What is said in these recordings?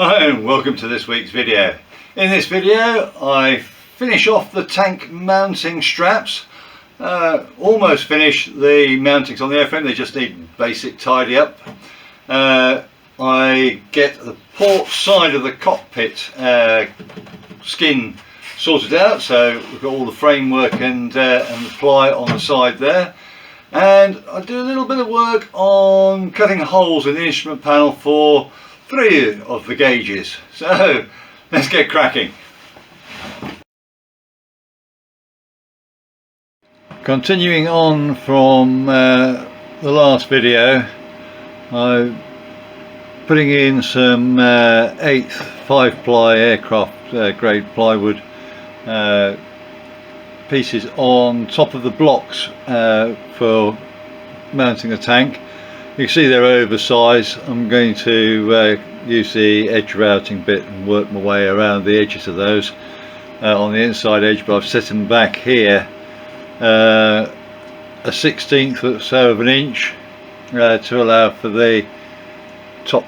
Hi and welcome to this week's video. In this video I finish off the tank mounting straps. Almost finished the mountings on the airframe, they just need basic tidy up. I get the port side of the cockpit skin sorted out, so we've got all the framework and the ply on the side there. And I do a little bit of work on cutting holes in the instrument panel for 3 of the gauges. So let's get cracking. Continuing on from the last video, I'm putting in some 8th 5-ply aircraft grade plywood pieces on top of the blocks for mounting the tank. You can see they're oversized. I'm going to use the edge routing bit and work my way around the edges of those on the inside edge, but I've set them back here a 1/16 or so of an inch to allow for the top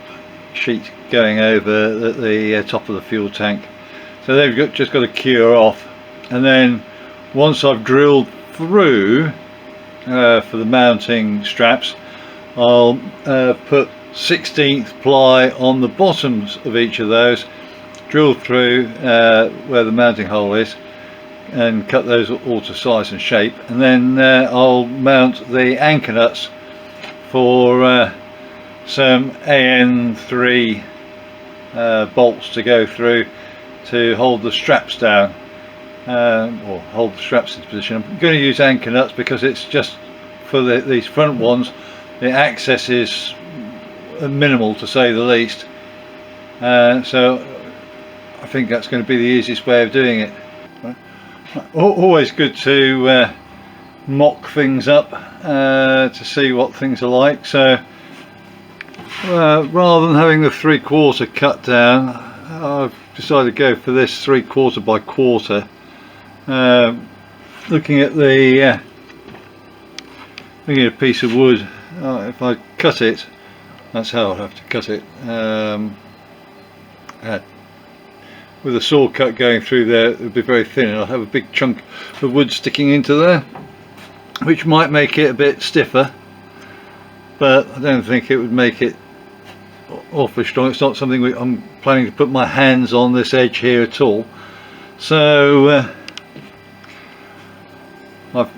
sheet going over the top of the fuel tank. So they've just got to cure off, and then once I've drilled through for the mounting straps, I'll put 1/16 ply on the bottoms of each of those, drill through where the mounting hole is, and cut those all to size and shape, and then I'll mount the anchor nuts for some AN3 bolts to go through to hold the straps down, or hold the straps into position. I'm going to use anchor nuts because it's just for these front ones. The access is minimal, to say the least, so I think that's going to be the easiest way of doing it. Always good to mock things up to see what things are like. So rather than having the 3/4 cut down, I've decided to go for this 3/4 by 1/4. Looking at a piece of wood, if I cut it, that's how I'll have to cut it. With a saw cut going through there, it would be very thin, and I'll have a big chunk of wood sticking into there, which might make it a bit stiffer, but I don't think it would make it awfully strong. It's not something I'm planning to put my hands on this edge here at all. So I've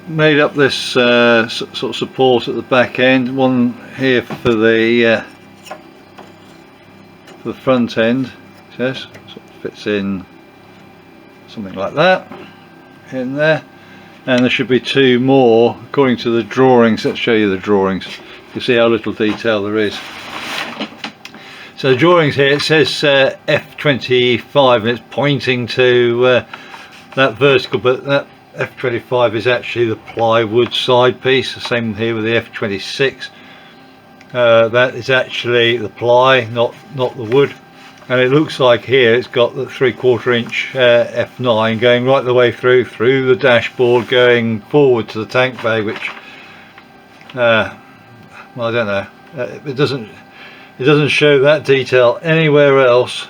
made up this sort of support at the back end, one here for the front end. Yes, sort of fits in something like that in there, and there should be 2 more according to the drawings. Let's show you the drawings. You see how little detail there is. So the drawings here, it says F25 and it's pointing to that vertical, but that F25 is actually the plywood side piece. The same here with the F26. That is actually the ply, not the wood. And it looks like here it's got the 3/4 inch F9 going right the way through the dashboard, going forward to the tank bay, which well, I don't know, it doesn't show that detail anywhere else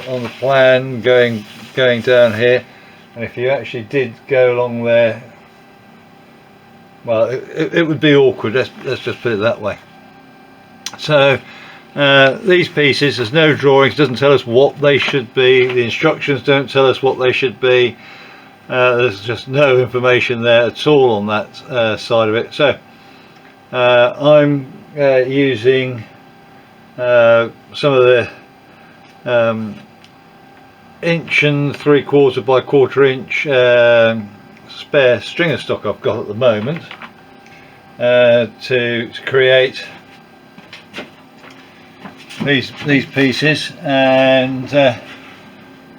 on the plan going down here. And if you actually did go along there, well, it would be awkward. Let's just put it that way. So these pieces, there's no drawings, doesn't tell us what they should be, the instructions don't tell us what they should be, there's just no information there at all on that side of it. So I'm using some of the 1 3/4 by 1/4 inch spare stringer stock I've got at the moment to create these pieces, and I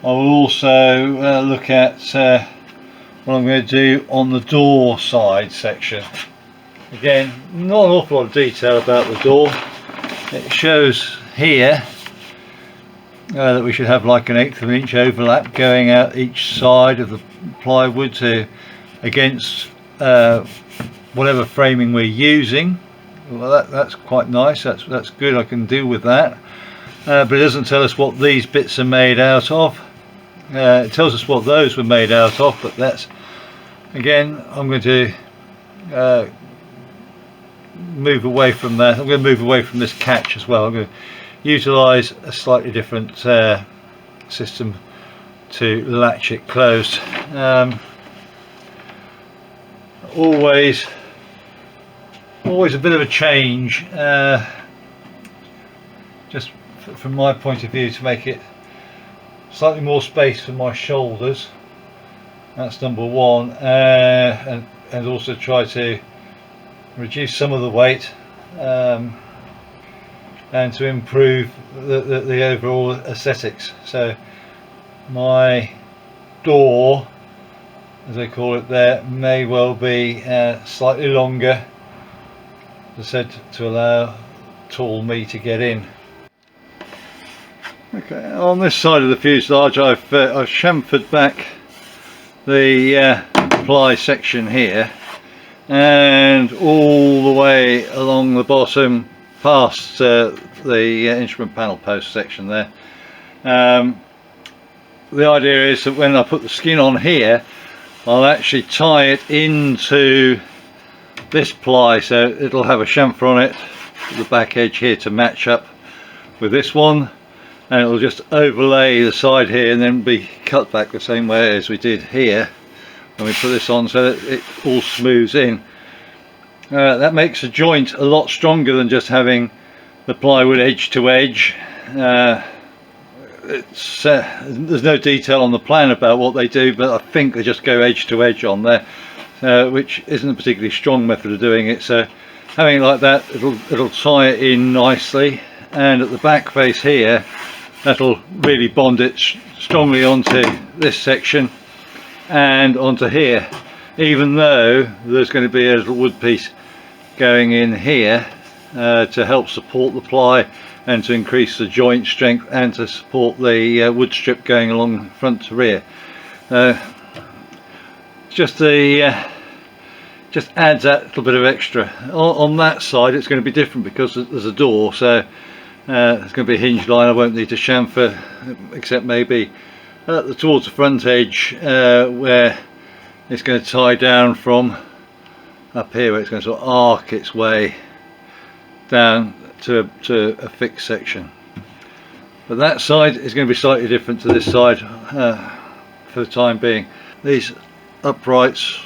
will also look at what I'm going to do on the door side section. Again, not an awful lot of detail about the door. It shows here that we should have like an 1/8 of an inch overlap going out each side of the plywood against whatever framing we're using. Well, that's quite nice. That's good. I can deal with that. but it doesn't tell us what these bits are made out of. It tells us what those were made out of, but that's, again, I'm going to move away from that. I'm going to move away from this catch as well. I'm going to utilise a slightly different system to latch it closed. Always a bit of a change, just from my point of view, to make it slightly more space for my shoulders. That's number one, and also try to reduce some of the weight, and to improve the overall aesthetics. So my door, as they call it there, may well be slightly longer, as I said, to allow tall me to get in. Okay, on this side of the fuselage I've chamfered back the ply section here, and all the way along the bottom past the instrument panel post section there. The idea is that when I put the skin on here, I'll actually tie it into this ply, so it'll have a chamfer on it, the back edge here to match up with this one, and it'll just overlay the side here and then be cut back the same way as we did here when we put this on, so that it all smooths in. That makes the joint a lot stronger than just having the plywood edge to edge. There's no detail on the plan about what they do, but I think they just go edge to edge on there, which isn't a particularly strong method of doing it. So having it like that, it'll tie it in nicely, and at the back face here, that'll really bond it strongly onto this section and onto here, even though there's going to be a little wood piece going in here to help support the ply and to increase the joint strength and to support the wood strip going along front to rear. Just adds that little bit of extra. On that side it's going to be different because there's a door, so there's going to be a hinge line. I won't need to chamfer, except maybe towards the front edge where it's going to tie down from up here, where it's going to sort of arc its way down to a fixed section. But that side is going to be slightly different to this side for the time being. These uprights,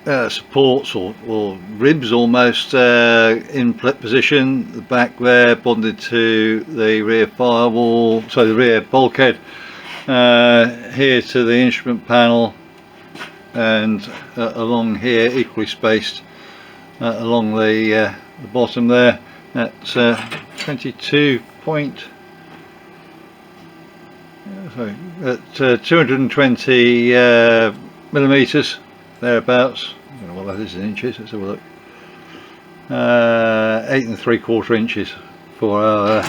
supports or ribs almost in position, the back there bonded to the rear firewall, so the rear bulkhead, here to the instrument panel, and along here equally spaced along the bottom there at 220 millimeters thereabouts. I don't know what that is in inches. Let's have a look. 8 3/4 inches for our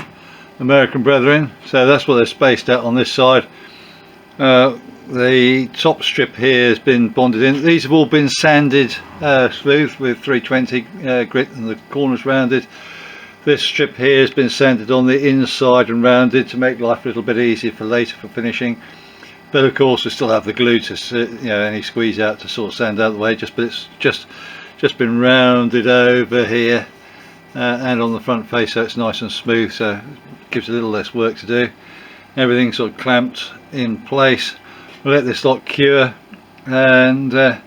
American brethren. So that's what they're spaced at on this side. The top strip here has been bonded in. These have all been sanded smooth with 320 grit and the corners rounded. This strip here has been sanded on the inside and rounded to make life a little bit easier for later for finishing. But of course we still have the glue to, any squeeze out to sort of sand out of the way. But it's just been rounded over here and on the front face, so it's nice and smooth. So it gives a little less work to do. Everything's sort of clamped in place. We'll let this lot cure, and I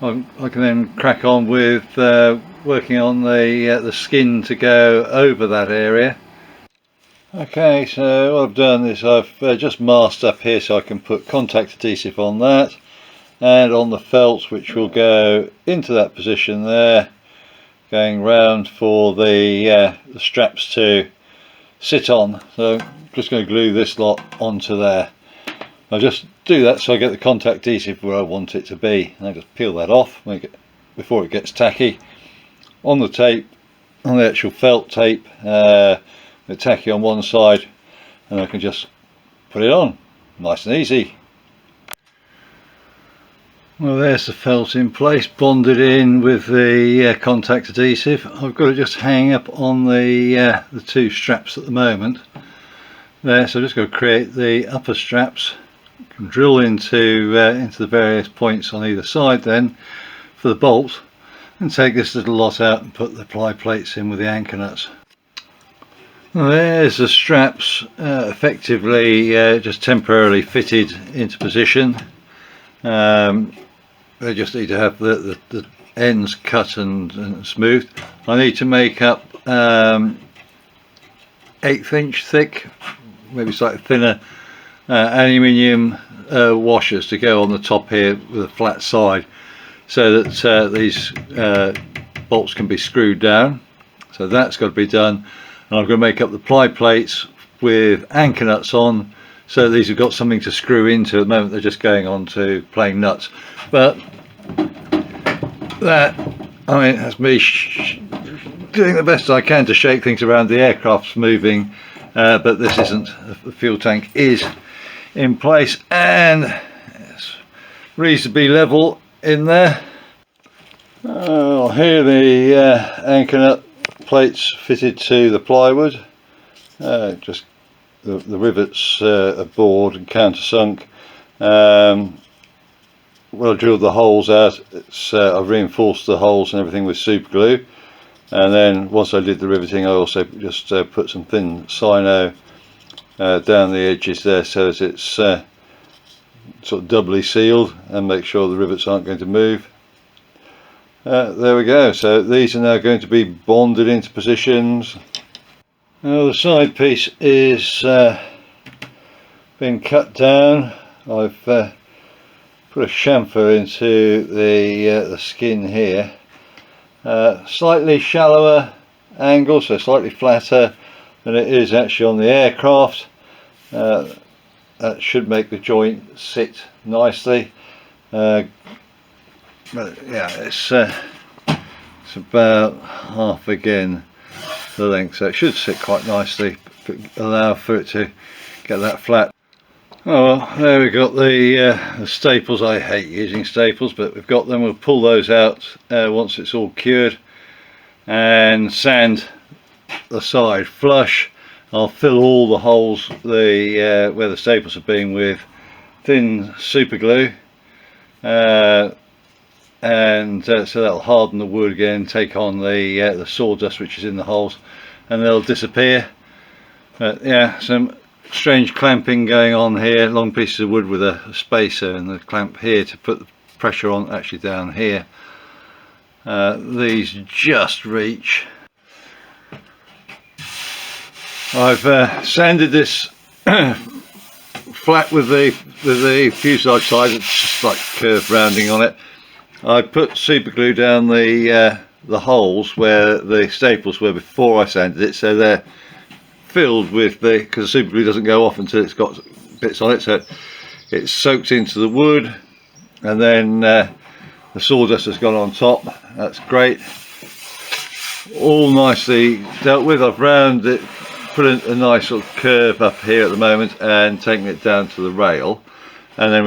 can then crack on with working on the skin to go over that area. Okay, so what I've done is I've just masked up here so I can put contact adhesive on that and on the felt, which will go into that position there, going round for the straps to sit on. So I'm just going to glue this lot onto there. I'll just do that so I get the contact adhesive where I want it to be, and I just peel that off before it gets tacky. On the tape, on the actual felt tape, the tacky on one side, and I can just put it on, nice and easy. Well, there's the felt in place, bonded in with the contact adhesive. I've got it just hanging up on the two straps at the moment. There, so I'm just going to create the upper straps. Can drill into the various points on either side then for the bolt, and take this little lot out and put the ply plates in with the anchor nuts. Well, there's the straps effectively just temporarily fitted into position. They just need to have the ends cut and smoothed. I need to make up 1/8 inch thick, maybe slightly thinner aluminium washers to go on the top here with a flat side, so that these bolts can be screwed down. So that's got to be done, and I'm going to make up the ply plates with anchor nuts on, so these have got something to screw into. At the moment they're just going on to plain nuts, but that, I mean, that's me doing the best I can to shake things around. The aircraft's moving, but this isn't. The fuel tank is in place and it's reasonably level in there. Here the anchor nut plates fitted to the plywood. Just the rivets are bored and countersunk. Well, I drilled the holes out. I've reinforced the holes and everything with super glue, and then once I did the riveting I also just put some thin sino down the edges there, so that it's sort of doubly sealed, and make sure the rivets aren't going to move. There we go. So these are now going to be bonded into positions. Now the side piece is been cut down. I've put a chamfer into the skin here. Slightly shallower angle, so slightly flatter than it is actually on the aircraft. That should make the joint sit nicely. But yeah, it's about half again the length, so it should sit quite nicely, but allow for it to get that flat. Oh well, there we've got the staples. I hate using staples, but we've got them. We'll pull those out once it's all cured, and sand the side flush. I'll fill all the holes where the staples have been with thin super glue, and so that'll harden the wood again, take on the sawdust which is in the holes, and they'll disappear. But yeah, some strange clamping going on here. Long pieces of wood with a spacer and the clamp here to put the pressure on, actually down here. These just reach. I've sanded this flat with the fuselage side. It's just like curved rounding on it. I put super glue down the holes where the staples were before I sanded it, so they're filled with because the super glue doesn't go off until it's got bits on it, so it's soaked into the wood, and then the sawdust has gone on top. That's great, all nicely dealt with. I've rounded it, put a nice sort of curve up here at the moment, and taken it down to the rail, and then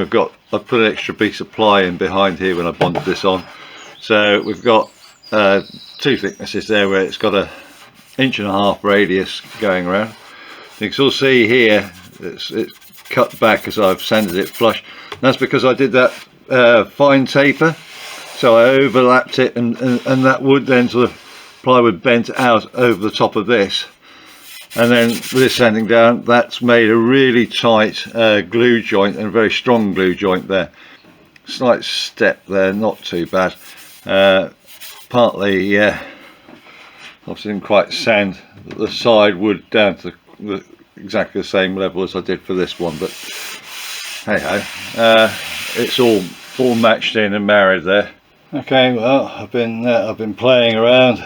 I've put an extra piece of ply in behind here when I bonded this on, so we've got two thicknesses there where it's got a 1.5 inch radius going around. You can still see here it's cut back as I've sanded it flush. That's because I did that fine taper, so I overlapped it, and that wood then sort of plywood bent out over the top of this, and then with this sanding down, that's made a really tight glue joint, and a very strong glue joint there. Slight step there, not too bad. Partly obviously didn't quite sand the side wood down to exactly the same level as I did for this one, but hey ho, it's all matched in and married there. Okay, well, I've been playing around,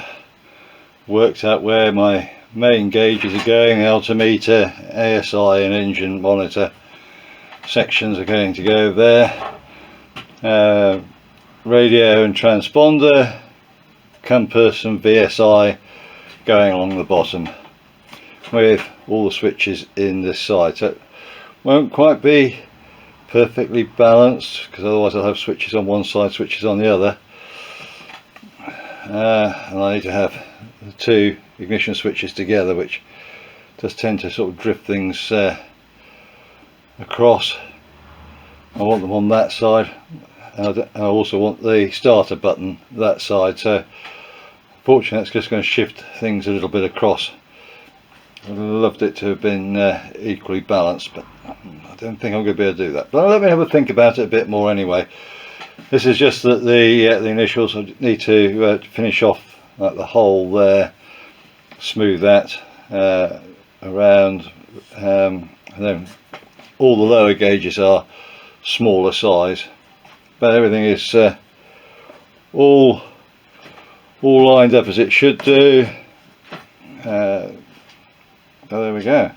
worked out where my main gauges are going, altimeter, ASI and engine monitor sections are going to go there, radio and transponder, compass and VSI going along the bottom, with all the switches in this side. So it won't quite be perfectly balanced, because otherwise I'll have switches on one side, switches on the other, and I need to have the two ignition switches together, which does tend to sort of drift things across. I want them on that side, and I also want the starter button that side, so fortunately that's just going to shift things a little bit across. I'd loved it to have been equally balanced, but I don't think I'm going to be able to do that. But let me have a think about it a bit more anyway. This is just that the initials. I need to finish off the hole there, smooth that around, and then all the lower gauges are smaller size, but everything is all lined up as it should do. Oh, there we go.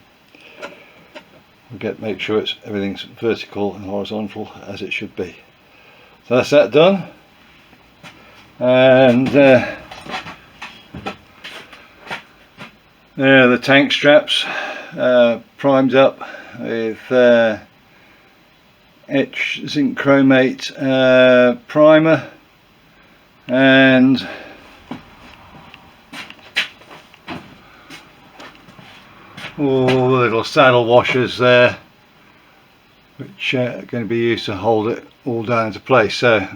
Make sure everything's vertical and horizontal as it should be. So that's that done, and there are the tank straps primed up with etch zinc chromate primer, and all the little saddle washers there, which are going to be used to hold it all down into place. So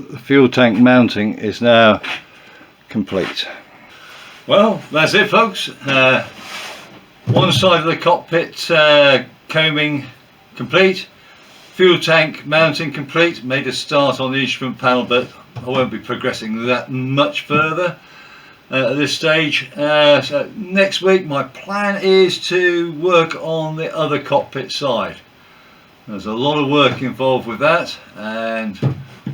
the fuel tank mounting is now complete. Well, that's it, folks. One side of the cockpit combing complete, fuel tank mounting complete. Made a start on the instrument panel, but I won't be progressing that much further at this stage. So next week my plan is to work on the other cockpit side. There's a lot of work involved with that, and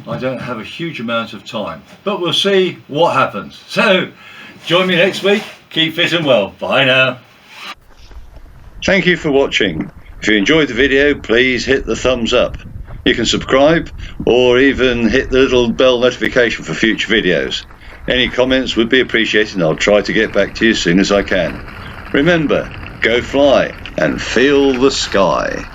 I don't have a huge amount of time, but we'll see what happens. So join me next week. Keep fit and well. Bye now. Thank you for watching. If you enjoyed the video, please hit the thumbs up. You can subscribe or even hit the little bell notification for future videos. Any comments would be appreciated, and I'll try to get back to you as soon as I can. Remember, go fly and feel the sky.